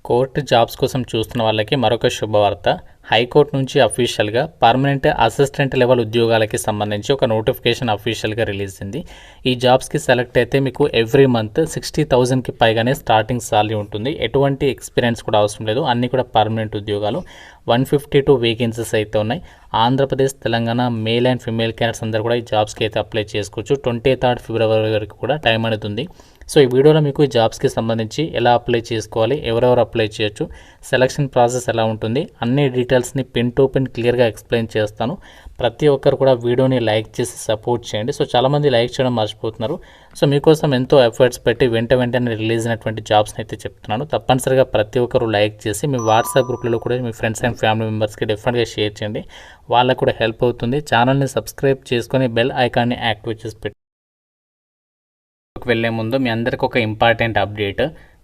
Court jobs కోసం చూస్తున్న వాళ్ళకి మరొక శుభవార్త. హైకోర్టు నుంచి అఫీషియల్గా పర్మనెంట్ అసిస్టెంట్ లెవెల్ ఉద్యోగాలకి సంబంధించి ఒక నోటిఫికేషన్ అఫీషియల్గా రిలీజ్ అయింది. ఈ జాబ్స్కి సెలెక్ట్ అయితే మీకు ఎవ్రీ మంత్ 60,000కి పైగానే స్టార్టింగ్ సాలరీ ఉంటుంది. ఎటువంటి ఎక్స్పీరియన్స్ కూడా అవసరం లేదు. అన్నీ కూడా పర్మనెంట్ ఉద్యోగాలు. 152 వేకెన్సీస్ అయితే ఉన్నాయి. Andhra Pradesh, Telangana male and female candidates అందరూ కూడా ఈ జాబ్స్కి అయితే అప్లై చేసుకోవచ్చు. 23 ఫిబ్రవరి వరకు కూడా టైం అనేది ఉంది. సో ఈ వీడియోలో మీకు ఈ జాబ్స్కి సంబంధించి ఎలా అప్లై చేసుకోవాలి, ఎవరెవరు అప్లై చేయొచ్చు, సెలక్షన్ ప్రాసెస్ ఎలా ఉంటుంది, అన్ని డీటెయిల్స్ని పిన్ టు పిన్ క్లియర్గా ఎక్స్ప్లెయిన్ చేస్తాను. ప్రతి ఒక్కరు కూడా వీడియోని లైక్ చేసి సపోర్ట్ చేయండి. సో చాలామంది లైక్ చేయడం మర్చిపోతున్నారు. సో మీకోసం ఎంతో ఎఫర్ట్స్ పెట్టి వెంటనే రిలీజ్ అయినటువంటి జాబ్స్ని అయితే చెప్తున్నాను. తప్పనిసరిగా ప్రతి ఒక్కరు లైక్ చేసి మీ వాట్సాప్ గ్రూప్లలో కూడా మీ ఫ్రెండ్స్ అండ్ ఫ్యామిలీ మెంబర్స్కి డెఫినెట్గా షేర్ చేయండి. వాళ్ళకు కూడా హెల్ప్ అవుతుంది. ఛానల్ని సబ్స్క్రైబ్ చేసుకొని బెల్ ఐకాన్ని యాక్టివేట్ చేసి పెట్టి వెళ్ళే ముందు మీ అందరికీ ఒక ఇంపార్టెంట్ అప్డేట్.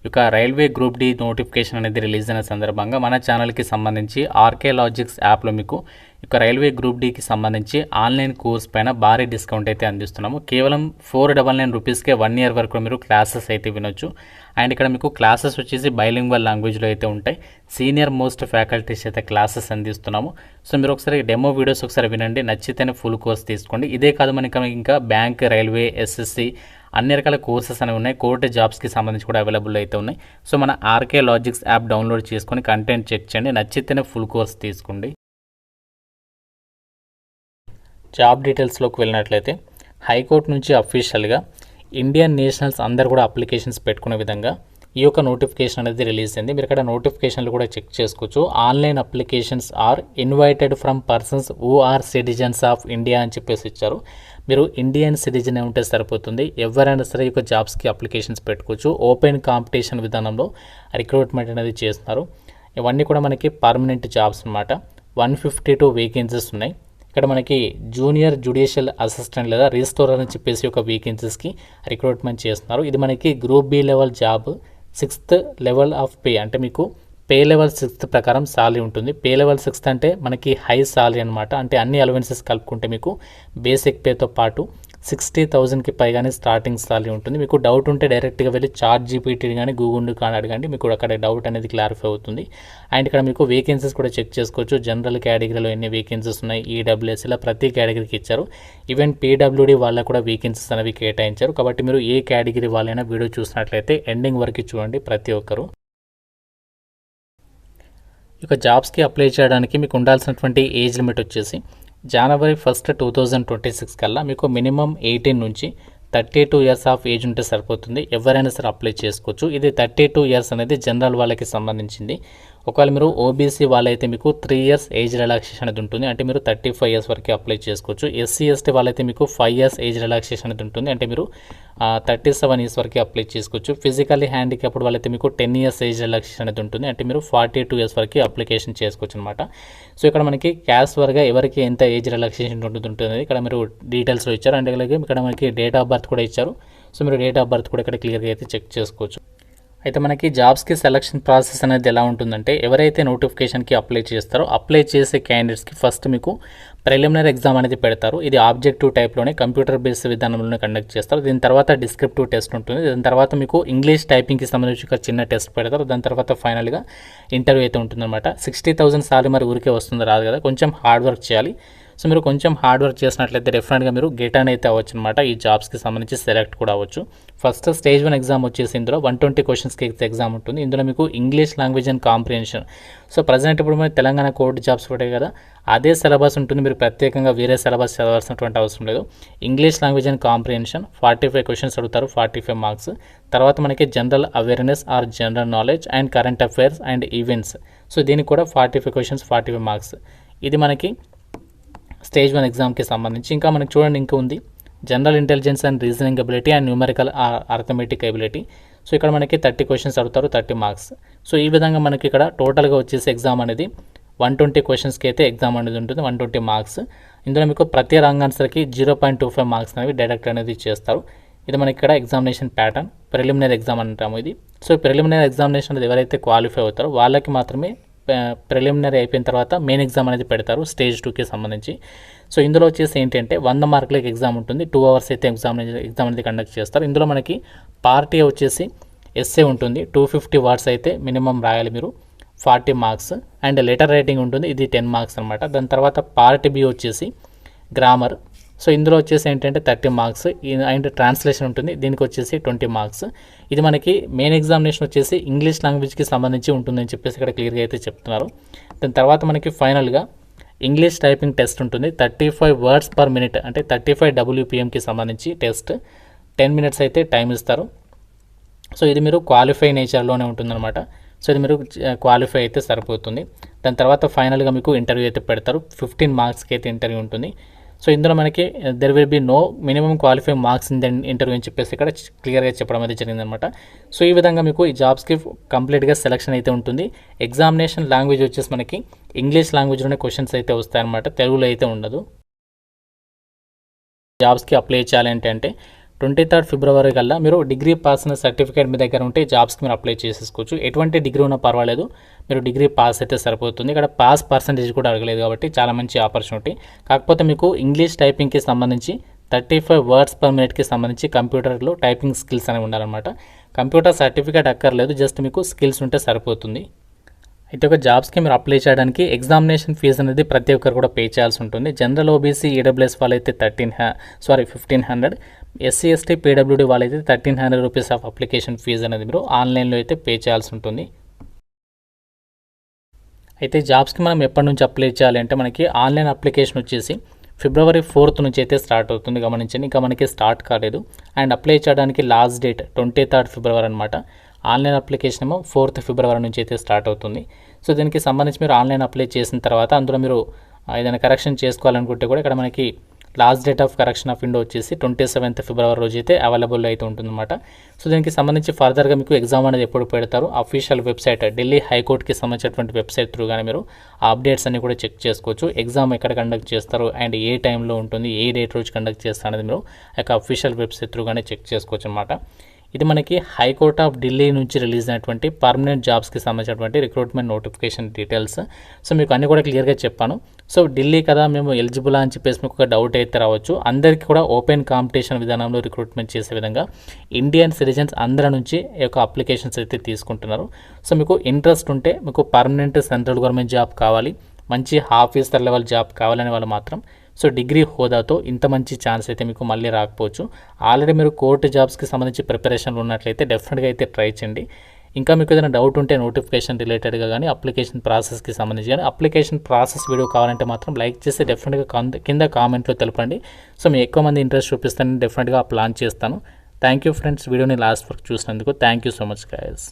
ఇక రైల్వే గ్రూప్ డి నోటిఫికేషన్ అనేది రిలీజ్ అయిన సందర్భంగా మన ఛానల్కి సంబంధించి ఆర్కేలాజిక్స్ యాప్లో మీకు ఇక రైల్వే గ్రూప్ డికి సంబంధించి ఆన్లైన్ కోర్స్ పైన భారీ డిస్కౌంట్ అయితే అందిస్తున్నాము. కేవలం 499 రూపీస్కే 1 ఇయర్ వరకు మీరు క్లాసెస్ అయితే వినొచ్చు. అండ్ ఇక్కడ మీకు క్లాసెస్ వచ్చేసి బైలింగ్వల్ లాంగ్వేజ్లో అయితే ఉంటాయి. సీనియర్ మోస్ట్ ఫ్యాకల్టీస్ అయితే క్లాసెస్ అందిస్తున్నాము. సో మీరు ఒకసారి డెమో వీడియోస్ ఒకసారి వినండి. నచ్చితేనే ఫుల్ కోర్స్ తీసుకోండి. ఇదే కాదు, మనకి ఇంకా బ్యాంక్, రైల్వే, ఎస్ఎస్సి అన్ని రకాల కోర్సెస్ అనేవి ఉన్నాయి. కోర్టు జాబ్స్కి సంబంధించి కూడా అవైలబుల్ అయితే ఉన్నాయి. సో మన ఆర్కేలాజిక్స్ యాప్ డౌన్లోడ్ చేసుకొని కంటెంట్ చెక్ చేయండి. నచ్చితేనే ఫుల్ కోర్స్ తీసుకోండి. జాబ్ డీటెయిల్స్లోకి వెళ్ళినట్లయితే హైకోర్టు నుంచి అఫీషియల్గా ఇండియన్ నేషనల్స్ అందరు కూడా అప్లికేషన్స్ పెట్టుకునే విధంగా ఈ యొక్క నోటిఫికేషన్ అనేది రిలీజ్ అయింది. మీరు ఇక్కడ నోటిఫికేషన్లు కూడా చెక్ చేసుకోవచ్చు. Online applications are invited from persons who are citizens of India అని చెప్పేసి ఇచ్చారు. మీరు ఇండియన్ సిటిజన్ ఉంటే సరిపోతుంది. ఎవరైనా సరే ఈ యొక్క జాబ్స్కి అప్లికేషన్స్ పెట్టుకోవచ్చు. ఓపెన్ కాంపిటీషన్ విధానంలో రిక్రూట్మెంట్ అనేది చేస్తున్నారు. ఇవన్నీ కూడా మనకి పర్మనెంట్ జాబ్స్ అనమాట. 152 వేకెన్సీస్ ఉన్నాయి. ఇక్కడ మనకి జూనియర్ జ్యుడిషియల్ అసిస్టెంట్ లేదా రిజిస్ట్రార్ అని చెప్పేసి ఒక వేకెన్సీస్కి రిక్రూట్మెంట్ చేస్తున్నారు. ఇది మనకి group B level job. 6th level of pay అంటే మీకు పే లెవెల్ 6th ప్రకారం సాలరీ ఉంటుంది. పే లెవెల్ 6th అంటే మనకి హై సాలరీ అనమాట. అంటే అన్ని అలవెన్సెస్ కలుపుకుంటే మీకు బేసిక్ పేతో పాటు 60,000కి పైగానే స్టార్టింగ్ సాలరీ ఉంటుంది. మీకు డౌట్ ఉంటే డైరెక్ట్గా వెళ్ళి చాట్ జీపీటీ కానీ గూగుల్ కానీ అడగండి. మీకు అక్కడ డౌట్ అనేది క్లారిఫై అవుతుంది. అండ్ ఇక్కడ మీకు వేకెన్సీస్ కూడా చెక్ చేసుకోవచ్చు. జనరల్ కేటగిరీలో ఎన్ని వేకెన్సీస్ ఉన్నాయి, ఈడబ్ల్యూఎస్ ఇలా ప్రతి కేటగిరీకి ఇచ్చారు. ఈవెన్ పీడబ్ల్యూడీ వాళ్ళకు కూడా వేకెన్సీస్ అనేవి కేటాయించారు. కాబట్టి మీరు ఏ కేటగిరీ వాళ్ళైనా వీడియో చూసినట్లయితే ఎండింగ్ వరకు చూడండి ప్రతి ఒక్కరు. ఇక జాబ్స్కి అప్లై చేయడానికి మీకు ఉండాల్సినటువంటి ఏజ్ లిమిట్ వచ్చేసి జనవరి 1, 2026 కల్లా మీకు మినిమం 18 నుంచి 32 ఇయర్స్ ఆఫ్ ఏజ్ ఉంటే సరిపోతుంది. ఎవరైనా సరే అప్లై చేసుకోవచ్చు. ఇది 32 ఇయర్స్ అనేది జనరల్ వాళ్ళకి సంబంధించింది. ఒకవేళ మీరు ఓబీసీ వాళ్ళైతే మీకు 3 ఇయర్స్ ఏజ్ రిలాక్సేషన్ అనేది ఉంటుంది. అంటే మీరు 35 ఇయర్స్ వరకు అప్లై చేసుకోవచ్చు. ఎస్సీ ఎస్టీ వాళ్ళైతే మీకు 5 ఇయర్స్ ఏజ్ రిలాక్సేషన్ అనేది ఉంటుంది. అంటే మీరు 37 ఇయర్స్ వరకు అప్లై చేసుకోవచ్చు. ఫిజికల్లీ హ్యాండిక్యాప్డ్ వాళ్ళైతే మీకు 10 ఇయర్స్ ఏజ్ రిలాక్సేషన్ అనేది ఉంటుంది. అంటే మీరు 42 ఇయర్స్ వరకు అప్లికేషన్ చేసుకోవచ్చు అనమాట. సో ఇక్కడ మనకి క్యాస్ట్ వర్గా ఎవరికి ఎంత ఏజ్ రిలాక్సేషన్ ఉంటుంది ఇక్కడ మీరు డీటెయిల్స్లో ఇచ్చారు. అంటే అలాగే ఇక్కడ మనకి డేట్ ఆఫ్ బర్త్ కూడా ఇచ్చారు. సో మీరు డేట్ ఆఫ్ బర్త్ కూడా ఇక్కడ క్లియర్గా అయితే చెక్ చేసుకోవచ్చు. అయితే మనకి జాబ్స్కి సెలక్షన్ ప్రాసెస్ అనేది ఎలా ఉంటుందంటే ఎవరైతే నోటిఫికేషన్కి అప్లై చేస్తారో అప్లై చేసే క్యాండిడేట్స్కి ఫస్ట్ మీకు ప్రిలిమినరీ ఎగ్జామ్ అనేది పెడతారు. ఇది ఆబ్జెక్టివ్ టైప్లోనే కంప్యూటర్ బేస్డ్ విధానంలోనే కండక్ట్ చేస్తారు. దీని తర్వాత డిస్క్రిప్టివ్ టెస్ట్ ఉంటుంది. దాని తర్వాత మీకు ఇంగ్లీష్ టైపింగ్కి సంబంధించి ఒక చిన్న టెస్ట్ పెడతారు. దాని తర్వాత ఫైనల్గా ఇంటర్వ్యూ అయితే ఉంటుందన్నమాట. 60,000 సాలరీ మరి ఊరికే వస్తుంది రాదు కదా, కొంచెం హార్డ్ వర్క్ చేయాలి. సో మీరు కొంచెం హార్డ్ వర్క్ చేసినట్లయితే డెఫినెట్గా మీరు గెట్ అని అయితే అవ్వచ్చు అనమాట. ఈ జాబ్స్కి సంబంధించి సెలెక్ట్ కూడా అవ్వచ్చు. ఫస్ట్ స్టేజ్ 1 ఎగ్జామ్ వచ్చేసి ఇందులో 120 క్వశ్చన్స్కి ఎగ్జామ్ ఉంటుంది. ఇందులో మీకు English language and comprehension. So present ఇప్పుడు మీరు తెలంగాణ కోర్టు జాబ్స్ ఉంటాయి కదా, అదే సిలబస్ ఉంటుంది. మీరు ప్రత్యేకంగా వేరే సిలబస్ చదవాల్సినటువంటి అవసరం లేదు. English language and comprehension 45 questions అడుగుతారు, 45 మార్క్స్. తర్వాత మనకి general awareness or general knowledge and current affairs and events. So దీనికి కూడా 45 క్వశ్చన్స్, 45 మార్క్స్. ఇది మనకి స్టేజ్ 1 ఎగ్జామ్కి సంబంధించి. ఇంకా మనకి చూడండి ఇంకా ఉంది general intelligence and reasoning ability and numerical arithmetic ability. So ఇక్కడ మనకి 30 క్వశ్చన్స్ అడుగుతారు, 30 మార్క్స్. సో ఈ విధంగా మనకి ఇక్కడ టోటల్గా వచ్చేసి ఎగ్జామ్ అనేది 120 క్వశ్చన్స్కి అయితే ఎగ్జామ్ అనేది ఉంటుంది, 120 మార్క్స్. ఇందులో మీకు ప్రతి రాంగ్ ఆన్సర్కి 0.25 మార్క్స్ అనేవి డైరెక్ట్ అనేది చేస్తారు. ఇది మనకి ఇక్కడ ఎగ్జామినేషన్ ప్యాటర్న్. ప్రిలిమినరీ ఎగ్జామ్ అంటాము ఇది. సో ప్రిలిమినరీ ఎగ్జామినేషన్ అనేది ఎవరైతే క్వాలిఫై అవుతారో వాళ్ళకి మాత్రమే ప్రిలిమినరీ అయిపోయిన తర్వాత మెయిన్ ఎగ్జామ్ అనేది పెడతారు స్టేజ్ 2కి సంబంధించి. సో ఇందులో వచ్చేసి ఏంటంటే 100 మార్కులకి ఎగ్జామ్ ఉంటుంది. 2 అవర్స్ అయితే ఎగ్జామ్ అనేది కండక్ట్ చేస్తారు. ఇందులో మనకి పార్ట్ ఏ వచ్చేసి ఎస్సే ఉంటుంది 250 వర్డ్స్ అయితే మినిమం రాయాలి మీరు, 40 మార్క్స్. అండ్ లెటర్ రైటింగ్ ఉంటుంది, ఇది 10 మార్క్స్ అనమాట. దాని తర్వాత పార్ట్ బి వచ్చేసి గ్రామర్. సో ఇందులో వచ్చేసి ఏంటంటే 30 మార్క్స్. అండ్ ట్రాన్స్లేషన్ ఉంటుంది, దీనికి వచ్చేసి 20 మార్క్స్. ఇది మనకి మెయిన్ ఎగ్జామినేషన్ వచ్చేసి ఇంగ్లీష్ లాంగ్వేజ్కి సంబంధించి ఉంటుందని చెప్పేసి ఇక్కడ క్లియర్గా అయితే చెప్తున్నారు. దాని తర్వాత మనకి ఫైనల్గా ఇంగ్లీష్ టైపింగ్ టెస్ట్ ఉంటుంది, 35 వర్డ్స్ పర్ మినిట్, అంటే 35 WPMకి సంబంధించి టెస్ట్. 10 మినిట్స్ అయితే టైం ఇస్తారు. సో ఇది మీరు క్వాలిఫై నేచర్లోనే ఉంటుందన్నమాట. సో ఇది మీరు క్వాలిఫై అయితే సరిపోతుంది. దాని తర్వాత ఫైనల్గా మీకు ఇంటర్వ్యూ అయితే పెడతారు, 15 మార్క్స్కి అయితే ఇంటర్వ్యూ ఉంటుంది. సో ఇందులో మనకి there will be no minimum qualify marks in the interview అని చెప్పేసి ఇక్కడ క్లియర్గా చెప్పడం అయితే జరిగిందనమాట. సో ఈ విధంగా మీకు ఈ జాబ్స్కి కంప్లీట్గా సెలక్షన్ అయితే ఉంటుంది. ఎగ్జామినేషన్ లాంగ్వేజ్ వచ్చేసి మనకి ఇంగ్లీష్ లాంగ్వేజ్లోనే క్వశ్చన్స్ అయితే వస్తాయన్నమాట, తెలుగులో అయితే ఉండదు. జాబ్స్కి అప్లై చేయాలంటే అంటే 23 ఫిబ్రవరి కల్లా మీరు డిగ్రీ పాస్ అనే సర్టిఫికేట్ మీ దగ్గర ఉంటే జాబ్స్కి మీరు అప్లై చేసేసుకోవచ్చు. ఎటువంటి డిగ్రీ ఉన్నా పర్వాలేదు, మీరు డిగ్రీ పాస్ అయితే సరిపోతుంది. ఇక్కడ పాస్ పర్సంటేజ్ కూడా అడగలేదు కాబట్టి చాలా మంచి ఆపర్చునిటీ. కాకపోతే మీకు ఇంగ్లీష్ టైపింగ్కి సంబంధించి 35 వర్డ్స్ పర్ మినిట్కి సంబంధించి కంప్యూటర్లో టైపింగ్ స్కిల్స్ అనేవి ఉండాలన్నమాట. కంప్యూటర్ సర్టిఫికేట్ అక్కర్లేదు, జస్ట్ మీకు స్కిల్స్ ఉంటే సరిపోతుంది. అయితే ఒక జాబ్స్కి మీరు అప్లై చేయడానికి ఎగ్జామినేషన్ ఫీజు అనేది ప్రతి ఒక్కరు కూడా పే చేయాల్సి ఉంటుంది. జనరల్ ఓబీసీ ఈడబ్ల్యూఎస్ వాళ్ళైతే 1500, ఎస్సీ ఎస్టీ పీడబ్ల్యూడీ వాళ్ళైతే 1300 రూపీస్ ఆఫ్ అప్లికేషన్ ఫీజు అనేది మీరు ఆన్లైన్లో అయితే పే చేయాల్సి ఉంటుంది. అయితే జాబ్స్కి మనం ఎప్పటి నుంచి అప్లై చేయాలి అంటే మనకి ఆన్లైన్ అప్లికేషన్ వచ్చేసి ఫిబ్రవరి 4th నుంచి అయితే స్టార్ట్ అవుతుంది, గమనించండి. ఇంకా మనకి స్టార్ట్ కాలేదు. అండ్ అప్లై చేయడానికి లాస్ట్ డేట్ 23 ఫిబ్రవరి అనమాట. ఆన్లైన్ అప్లికేషన్ ఏమో 4th ఫిబ్రవరి నుంచి అయితే స్టార్ట్ అవుతుంది. సో దీనికి సంబంధించి మీరు ఆన్లైన్ అప్లై చేసిన తర్వాత అందులో మీరు ఏదైనా కరెక్షన్ చేసుకోవాలనుకుంటే కూడా ఇక్కడ మనకి last date of correction of window వచ్చేసి 27th ఫిబ్రవరి రోజు అయితే అవైలబుల్ అయితే ఉంటుందన్నమాట. సో దీనికి సంబంధించి ఫర్దర్గా మీకు ఎగ్జామ్ అనేది ఎప్పుడు పెడతారు, అఫీషియల్ వెబ్సైట్ ఢిల్లీ హైకోర్టుకి సంబంధించినటువంటి వెబ్సైట్ త్రూగానే మీరు ఆ అప్డేట్స్ అన్ని కూడా చెక్ చేసుకోవచ్చు. ఎగ్జామ్ ఎక్కడ కండక్ట్ చేస్తారు అండ్ ఏ టైంలో ఉంటుంది, ఏ డేట్ రోజు కండక్ట్ చేస్తారు అనేది మీరు ఆ యొక్క అఫీషియల్ వెబ్సైట్ త్రూగానే చెక్ చేసుకోవచ్చు అనమాట. ఇది మనకి హైకోర్ట్ ఆఫ్ ఢిల్లీ నుంచి రిలీజ్ అయినటువంటి పర్మనెంట్ జాబ్స్కి సంబంధించినటువంటి రిక్రూట్మెంట్ నోటిఫికేషన్ డీటెయిల్స్. సో మీకు అన్నీ కూడా క్లియర్గా చెప్పాను. సో ఢిల్లీ కదా మేము ఎలిజిబుల్ అని చెప్పేసి మీకు ఒక డౌట్ అయితే రావచ్చు. అందరికీ కూడా ఓపెన్ కాంపిటీషన్ విధానంలో రిక్రూట్మెంట్ చేసే విధంగా ఇండియన్ సిటిజన్స్ అందరి నుంచి ఈ యొక్క అప్లికేషన్స్ అయితే తీసుకుంటున్నారు. సో మీకు ఇంట్రెస్ట్ ఉంటే, మీకు పర్మనెంట్ సెంట్రల్ గవర్నమెంట్ జాబ్ కావాలి, మంచి ఆఫీసర్ లెవెల్ జాబ్ కావాలనే వాళ్ళు మాత్రం సో డిగ్రీ హోదాతో ఇంత మంచి ఛాన్స్ అయితే మీకు మళ్ళీ రాకపోవచ్చు. ఆల్రెడీ మీరు కోర్టు జాబ్స్కి సంబంధించి ప్రిపరేషన్లు ఉన్నట్లయితే డెఫినెట్గా అయితే ట్రై చేయండి. ఇంకా మీకు ఏదైనా డౌట్ ఉంటే నోటిఫికేషన్ రిలేటెడ్గా కానీ అప్లికేషన్ ప్రాసెస్కి సంబంధించి కానీ అప్లికేషన్ ప్రాసెస్ వీడియో కావాలంటే మాత్రం లైక్ చేసి డెఫినెట్గా కింద కామెంట్లో తెలపండి. సో మీ ఎక్కువ మంది ఇంట్రెస్ట్ చూపిస్తానని డెఫినెట్గా ప్లాన్ చేస్తాను. థ్యాంక్ యూ ఫ్రెండ్స్, వీడియోని లాస్ట్ వరకు చూసినందుకు thank you so much guys.